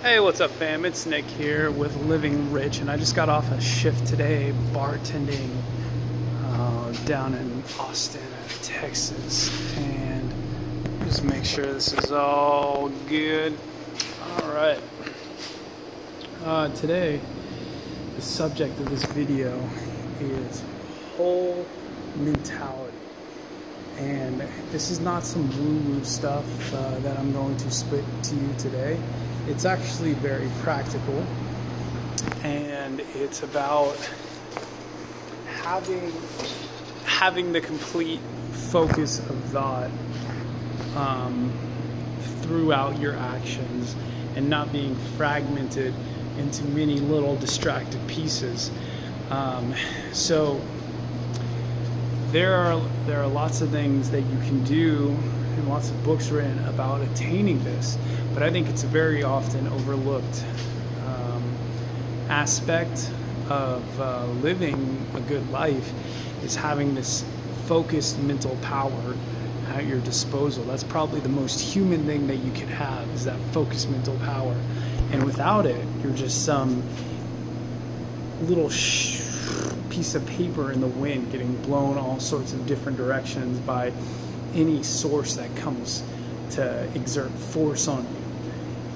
Hey, what's up, fam? It's Nick here with Living Rich, and I just got off a shift today bartending down in Austin, Texas, and just make sure this is all good. All right. Today, the subject of this video is whole mentality, and this is not some woo-woo stuff that I'm going to spit to you today. It's actually very practical, and it's about having the complete focus of thought throughout your actions and not being fragmented into many little distracted pieces. So there are lots of things that you can do and lots of books written about attaining this, but I think it's a very often overlooked aspect of living a good life is having this focused mental power at your disposal. That's probably the most human thing that you can have, is that focused mental power. And without it, you're just some little piece of paper in the wind getting blown all sorts of different directions by any source that comes to exert force on you.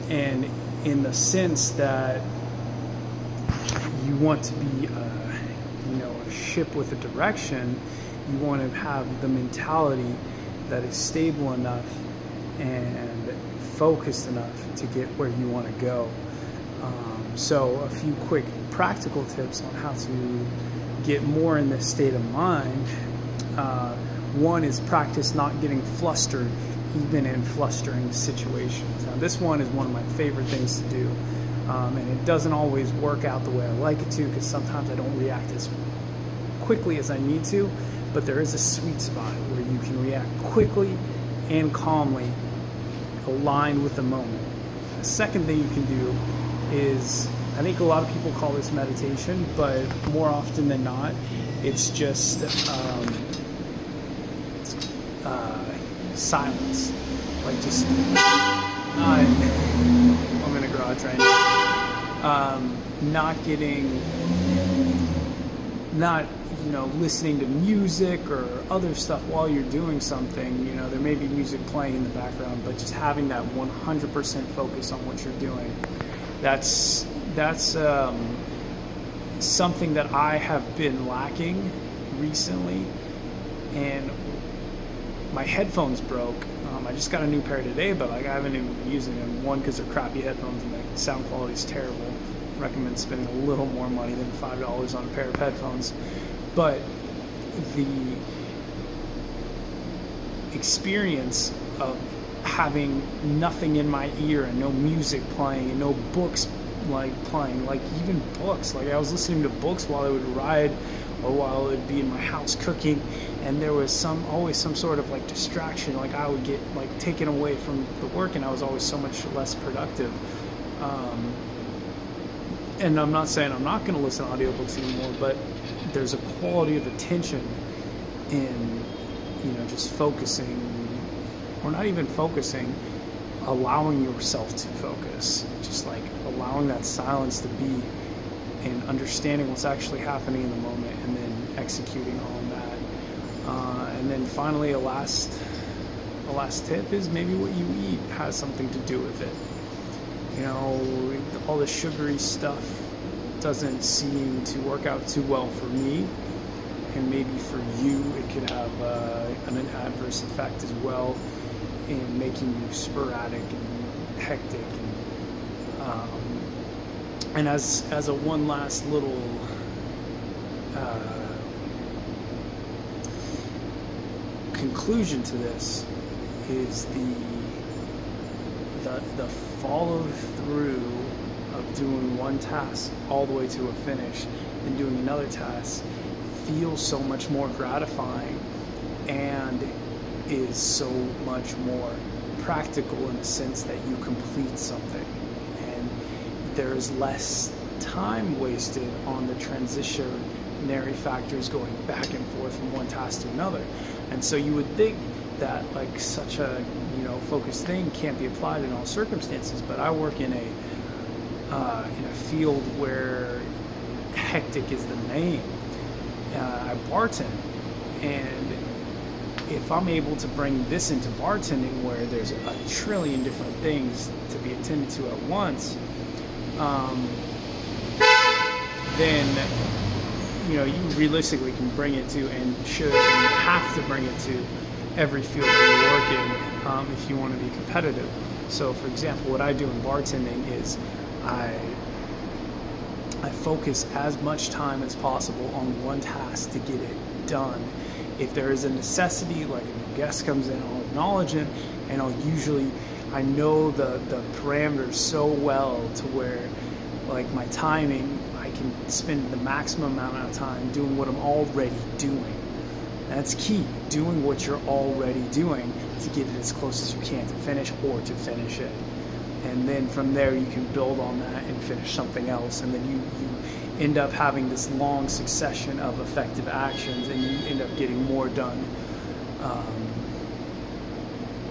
And in the sense that you want to be a ship with a direction, you want to have the mentality that is stable enough and focused enough to get where you want to go. So a few quick practical tips on how to get more in this state of mind. One is practice not getting flustered even in flustering situations. Now this one is one of my favorite things to do, and it doesn't always work out the way I like it to, because sometimes I don't react as quickly as I need to, but there is a sweet spot where you can react quickly and calmly, aligned with the moment. The second thing you can do is, I think a lot of people call this meditation, but more often than not, it's just silence. Like just I'm in a garage right now. Not listening to music or other stuff while you're doing something. There may be music playing in the background, but just having that 100% focus on what you're doing. That's something that I have been lacking recently, and my headphones broke. I just got a new pair today, but I haven't even been using them. One, because they're crappy headphones and the sound quality is terrible. Recommend spending a little more money than $5 on a pair of headphones. But the experience of having nothing in my ear and no music playing and no books playing, even books. I was listening to books while I would ride or while I would be in my house cooking, and there was always some sort of distraction. I would get taken away from the work, and I was always so much less productive. And I'm not saying I'm not going to listen to audiobooks anymore, but there's a quality of attention in just focusing, or not even focusing, allowing yourself to focus, just allowing that silence to be, and understanding what's actually happening in the moment, and then executing on that. And then finally, a last tip is maybe what you eat has something to do with it. All the sugary stuff doesn't seem to work out too well for me, and maybe for you it could have an adverse effect as well in making you sporadic and hectic. And as a one last little conclusion to this is the follow through of doing one task all the way to a finish and doing another task feels so much more gratifying and is so much more practical in the sense that you complete something, and there's less time wasted on the transitionary factors going back and forth from one task to another. And so you would think that such a focused thing can't be applied in all circumstances, but I work in a in a field where hectic is the name. I bartend, and if I'm able to bring this into bartending where there's a trillion different things to be attended to at once, then you realistically can bring it to, and should and have to bring it to, every field that you work in if you want to be competitive. So for example, what I do in bartending is I focus as much time as possible on one task to get it done. If there is a necessity, like a new guest comes in, I'll acknowledge him, and I know the parameters so well to where, like, my timing, I can spend the maximum amount of time doing what I'm already doing. That's key, doing what you're already doing to get it as close as you can to finish, or to finish it. And then from there you can build on that and finish something else, and then you end up having this long succession of effective actions, and you end up getting more done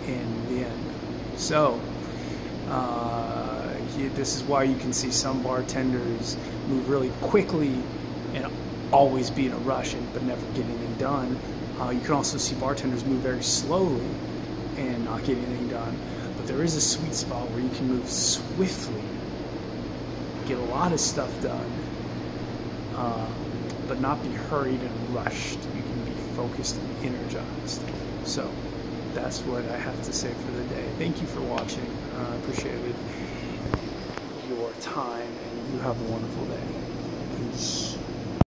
in the end. So this is why you can see some bartenders move really quickly and always be in a rush but never get anything done. You can also see bartenders move very slowly and not get anything done. But there is a sweet spot where you can move swiftly, get a lot of stuff done, but not be hurried and rushed. You can be focused and energized. So that's what I have to say for the day. Thank you for watching. I appreciated your time, and you have a wonderful day. Peace.